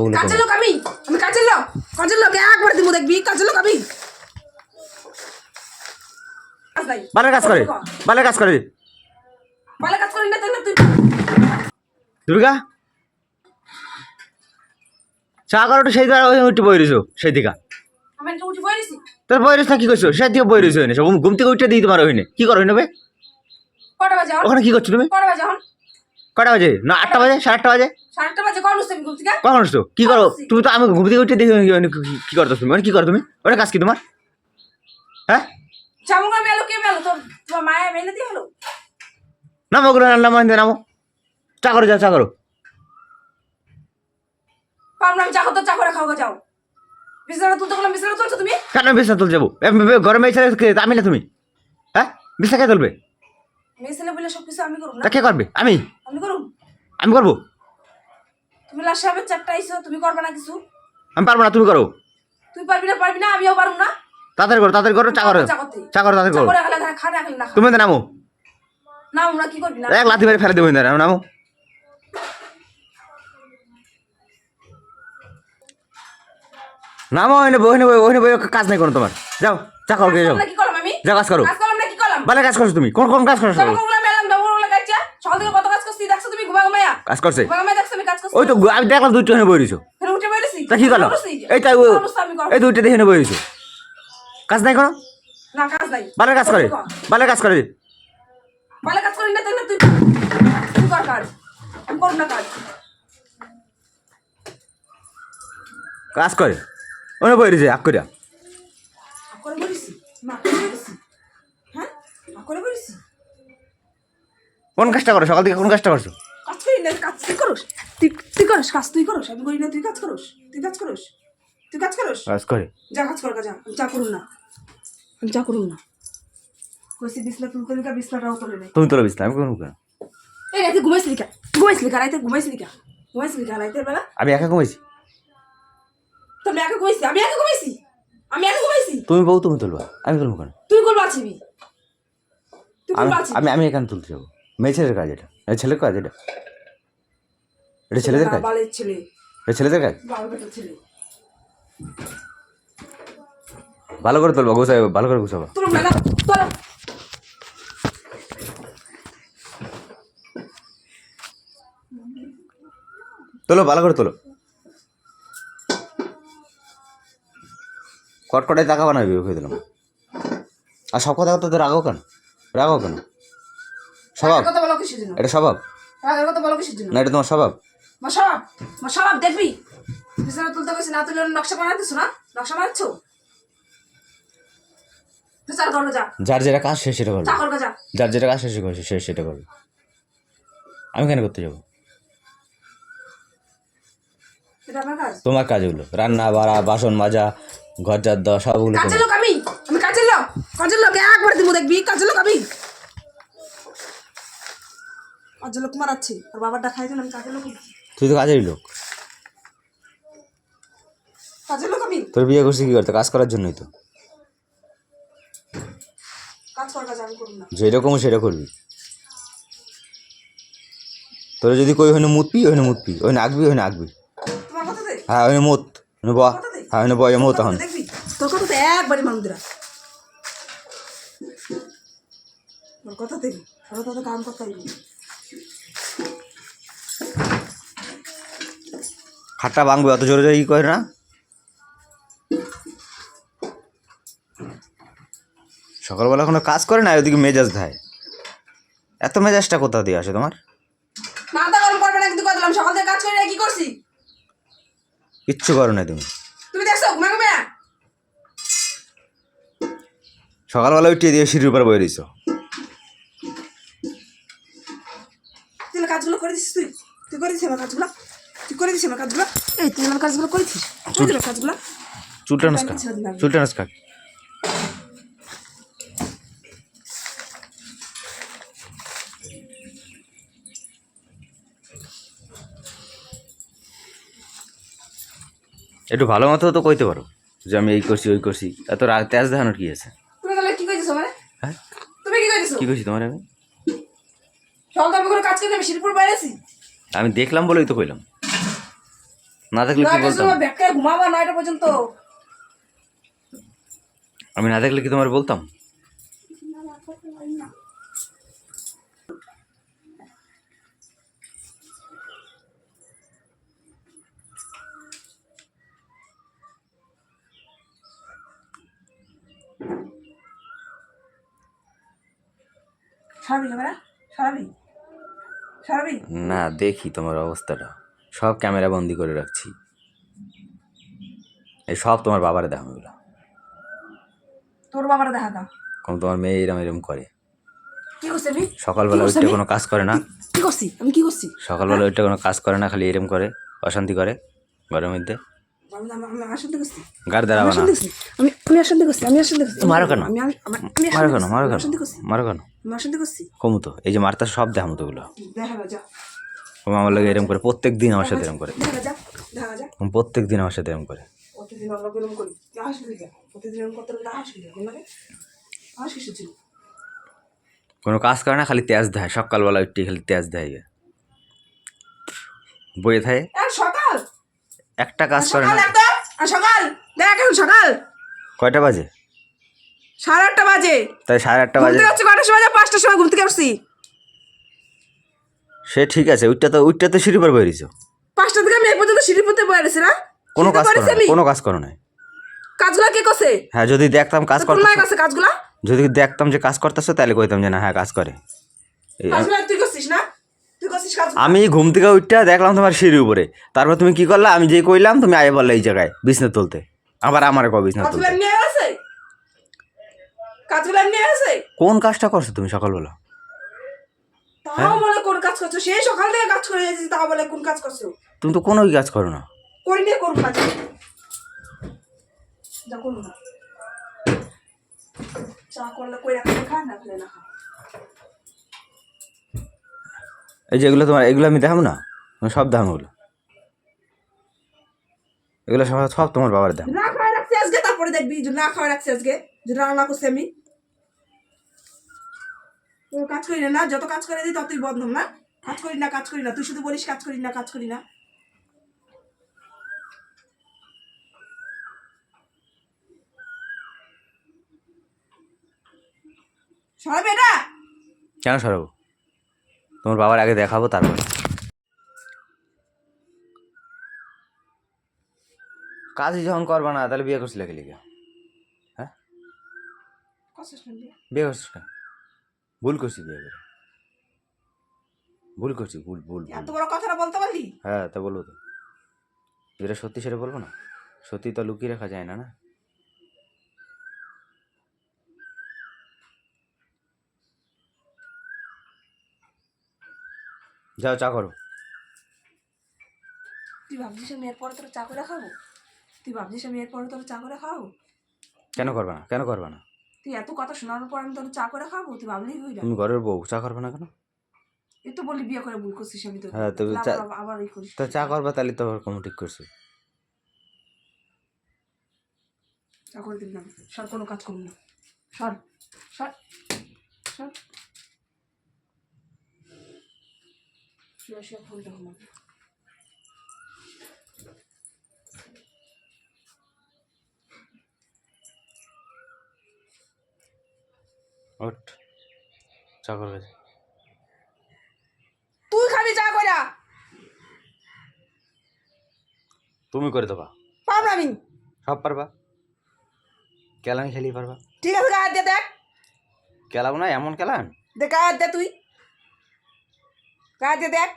সবগুলো কাজের লোক আমি কাজের লোক একবার দিব দেখবি কাজের লোক আমি ভালো কাজ করে ভালো কাজ করে ভালো কাজ করি না তাহলে তুই দুর্গা চা করো সেই উঠে বই রইছো সেই দিকা আমি তো উঠে বইছি তোর বই রইছ কি করছো সেই দিকে বই রইছো হইনি সব ঘুম থেকে উঠে দিই তোমার হইনি কি করো হইনি কটা বাজে ওখানে কি করছো তুমি কটা বাজে এখন কটা বাজে না 8টা বাজে 8:30 বাজে 8:30 বাজে কখন উঠছিস ঘুম থেকে কখন উঠছো কি করো তুমি তো আমি ঘুম থেকে উঠে দেখি কি করছো তুমি মানে কি করো তুমি ওটা কাজ কি তোমার হ্যাঁ চামুকা মেলো কে মেলো তোর মায়া মেলে দিয়ে হলো নামো করে নামো নামো চা করো যাও চা করো পাবনা চা করতে চা করে খাওয়া যাও বিছানা তুলতে গেলাম বিছানা তুলছো তুমি কেন বিছানা তুলতে যাবো গরমে আমি না তুমি হ্যাঁ বিছানা কে তুলবে মেসেলে বলে সব কিছু আমি করব না তা কে করবে আমি করব আমি করবো তুমি লাস্ট সাহেব 4টা আইছো তুমি করবে না কিছু আমি পারবো না তুমি করো তুই পারবি না আমিও পারবো না তাড়াতাড়ি করো চা করো চা করো তাড়াতাড়ি করো করে গেলে খানা খেলে না তুমি নামো না আমরা কি করবি না এক লাথি মেরে ফেলে দেবো নামো নামো ওইনে বই কাজ নাই কোনো তোমার যাও চা করো যাও কি করলাম আমি যাও কাজ করো কাজ করলাম না কি করলাম ভালো কাজ করছো তুমি কোন কাজ করছো কোনগুলা মেলাম ডাবুগুলা কাজটা সকাল থেকে কত কাজ করছিস দেখছো তুমি ঘুমায়া কাজ করছে ঘুমায়া দেখছো আমি কাজ করছি ওই তো আমি দেখলাম দুইটা হনে বই রইছো ফের উঠে বেরিয়েছি তা কি করলাম এইটাই এই দুইটা দেখে বই রইছো কাজ নাই কোনো না কাজ নাই ভালো কাজ করে ভালো কাজ করি না তাহলে তুই কর কাজ আমি করব না কাজ করে ওনে বই রইছে আক করিয়া করে বলিস মা করে বলিস হ্যাঁ করে বলিস কোন কাজটা করো সকাল থেকে কোন কাজটা করছো কাজ করি না কাজ তুই করস তুই করস কাজ তুই করস আমি করি না তুই কাজ করস কাজ করে যা কাজ কর যা যা করুন না কইছি বিছলা তুই করে বিছলাটাও তোলে নে তুমি তোলো বিছলা আমি কোন কেন এই রাতে ঘুমাইছিলি কা রাতে ঘুমাইছিলি কা রাতে বেলা আমি একা ঘুমাইছি তুমি একা ঘুমাইছি আমি একা ঘুমাইছি তুমি বউ তুমি তুলবা আমি তুলবো কেন তুই করবা আছিবি আমি এখানে তুলতে যাবো মেয়ে ছেলের কাজ এটা ছেলের কাজ এটা ছেলেদের কাজ বালের ছেলে এটা ছেলেদের কাজ বালের ছেলে ভালো করে তুলবা গোছাই ভালো করে গোছাবা তোর মেলা তোরা তোলো ভালো করে তোলো কটকটায় টাকা বানাবি ওকে দিলাম আর সব কথা তো রাগো কেন স্বভাব কথা বলো কিসের জন্য এটা স্বভাব রাগের কথা বলো কিসের জন্য না এটা তোমার স্বভাব মশাব দেখবি বিছানা তুলতে কইছি না তুলে নকশা বানাইতেছো না নকশা বানাচ্ছো তুই চাল করো যা যার যেটা কাজ সে সেটা করবে চা করো যা যার যেটা কাজ সে সেটা করবে আমি কেন করতে যাবো এটা আমার কাজ তোমার কাজ এগুলো রান্না বাড়া বাসন মাজা ঘর ঝাড় দেওয়া সবগুলো কাজের লোক আমি কাজের লোক একবার দিব দেখবি কাজের লোক আমি কাজের লোক মারাচ্ছি আর বাবারটা খাই দিলাম কাজের লোক তুই তো কাজেরই লোক আমি তোর বিয়ে করছিস কি করতে কাজ করার জন্যই তো কাজ করার কাজ আমি করব না যেরকম সেটা করবি তোরা যদি কই হইনে মুতবি ওইনে আঁকবি তোমার কথা দে হ্যাঁ ওইনে মুত ওইনে বা হ্যাঁ ওইনে বয় মুত তখন দেখবি তোর কথা তো একবারই মানুষরা তোর কথা দে আর তো কাম করতে হইবে খাটটা ভাঙবে অত জোরে ই করে না সকালবেলা কোনো কাজ করে না ওইদিকে মেজাজ দেয় এত মেজাজটা কোথা দিয়ে আসে তোমার মাথা গরম করবে না কিন্তু কইলাম সকাল থেকে কাজ করে কি করছি কিচ্ছু করো না তুমি দেখছো ঘুমে সকালবেলা উঠিয়ে দিয়ে সিঁড়ির উপর বয়ে রইছো তুই কাজগুলো করে দিছিস তুই করে দিছিস আমার কাজগুলো এই তুই আমার কাজগুলো করেছিস কাজগুলো চুলটা নস্কা একটু ভালো মতো তো কইতে পারো যে আমি এই করছি ওই করছি এত তেজ দেখানোর কি আছে তুমি তাহলে কি কইছিস মানে হ্যাঁ তুমি কি কইছিস কি করছি তোমার আমি সকাল আমি কোনো কাজ করি আমি শিরপুর বাইরেছি আমি দেখলাম বলেই তো কইলাম না থাকলে কি বলতাম? ব্যাখ্যায় ঘুমাবা 9টা পর্যন্ত। আমি না থাকলে কি তোমার বলতাম? সরাবি ক্যামেরা, সরাবি সরাবি। না, দেখি তোমার অবস্থাটা, সব ক্যামেরা বন্দি করে রাখছি। এই সব তোমার বাবারে দেখাম এগুলো। তোর বাবারা দেখা দাও। কম তোমার মেয়ে এরম এরম করে। কি করছি আমি? সকালবেলা ওইটা কোনো কাজ করে না। কি করছি আমি? কি করছি? সকালবেলা ওইটা কোনো কাজ করে না, খালি এরম করে, অশান্তি করে ঘরের মধ্যে। আমি অশান্তি করছি? গাড় দাঁড়াবা না। আমি অশান্তি করছি? আমি অশান্তি করছি? মারো কেন? মারো কেন? মারো কেন? অশান্তি করছি? মারো কেন? আমি অশান্তি করছি? কমু তো, এই যে মারতা সব দেখামো তো ওগুলো। দেখা যা, কম আমার লাগে এরম করে, প্রত্যেক দিন আমার সাথে এরম করে, দেখা যা, দেখা যা। প্রত্যেক দিন আমার সাথে এরম করে। প্রতিদিন আমরা এরকম করি। হাসবি কেন? প্রতিদিন এরকম করতে গেলে হাসবি কেন? হাস কিসের জন্য? কোনো কাজ করে না, খালি তেজ দেয়। সকালবেলা উঠতে খালি তেজ দেয়, বইয়ে থাকে। সকাল একটা কাজ করে না। সকাল দেখ, এখন সকাল কয়টা বাজে? 8:30 বাজে। তাই 8:30 বাজে। কটার সময়? 5টার সময় ঘুম থেকে উঠছি। সে ঠিক আছে, উঠটা তো সিঁড়ি পর বইরিছো। 5টা থেকে আমি এই পর্যন্ত সিঁড়ির মধ্যে বয়ে রয়েছি না। কোনো কাজ করো না, কোনো কাজ করো না। কাজগুলা কে করছে? হ্যাঁ, যদি দেখতাম কাজ কোন মায়ের করতেছো, কাছে কাজগুলা? যদি দেখতাম যে কাজ করতেছো, তাহলে কইতাম যে না, হ্যাঁ কাজ করে। কাজগুলা তুই করছিস না? তুই করছিস কাজ? আমি ঘুম থেকে উঠটা দেখলাম তোমার সিঁড়ির উপরে, তারপর তুমি কি করলা? আমি যে কইলাম তুমি আয়ে বললে এই জায়গায় বিছনা তুলতে, আবার আমার কয় বিছনা কাজগুলা তুলতে। এমনি আছে? কাজগুলা এমনি আছে? কোন কাজটা করছো তুমি সকালবেলা? তাও বলে কোন কাজ করছো? সেই সকাল থেকে কাজ করে যাচ্ছিস, তাও বলে কোন কাজ করছো? তুমি তো কোনো কাজ করো না। করি নিয়ে করবো কাজ। যা করবো না। চা করলে কই রাখলে খা, না খেলে না খা। এই যে এগুলো তোমার, এগুলো আমি দেখাবো না? আমি সব দেখাবো এগুলো। এগুলো সব তোমার বাবার দাম। না খাওয়া রাখছি আজকে, তারপরে দেখবি যে না খাওয়া রাখছি আজকে, যে রান্না করছি আমি। তোর কাজ করি না, যত কাজ করে দিই ততই বদনাম না। কাজ করি না, কাজ করি না, তুই শুধু বলিস কাজ করি না, কাজ করি না। সরাবে এটা? কেন সরাবো? তোমার বাবার আগে দেখাবো, তারপর। কাজই যখন করবা না, তাহলে বিয়ে করছিল কে লিগে? হ্যাঁ, বিয়ে করছিস কেন? ভুল করছি বিয়ে করে, ভুল করছি, ভুল ভুল ভুল। এত বড় কথাটা বলতে পারলি? হ্যাঁ, তা বলবো তো, যেটা সত্যি সেটা বলবো না। সত্যি তো লুকিয়ে রাখা যায় না, না? যাও চা করো। তুই ভাবছিস আমি এরপরে তোর চা করে খাবো? তুই ভাবছিস আমি এরপরে তোর চা করে খাবো? কেন করবা না? কেন করবা না? তুই এত কথা শোনানোর পর আমি তোর চা করে খাবো? তুই ভাবলেই হই না। তুমি ঘরের বউ, চা করবা না কেন? এই তো বলি বিয়ে করে ভুল করছিস আমি তো। হ্যাঁ, তবে আবার এই করিস। তো চা করবা, তাহলে তো কম ঠিক করছো। চা করে দিবি না, সর, কোনো কাজ করবি না। সর সর সর। শুয়ে শুয়ে ফোনটা ঘুমাবি। ওঠ, চা করবে। তুই খাবি চা কইরা? তুমি করে দেবা? পারবো আমি। সব পারবা, কেলান খেলি পারবা। ঠিক আছে, গায়ে দিয়ে দেখ। কেলাও না, এমন কেলান। দেখ গায়ে দে, তুই গায়ে দিয়ে দেখ।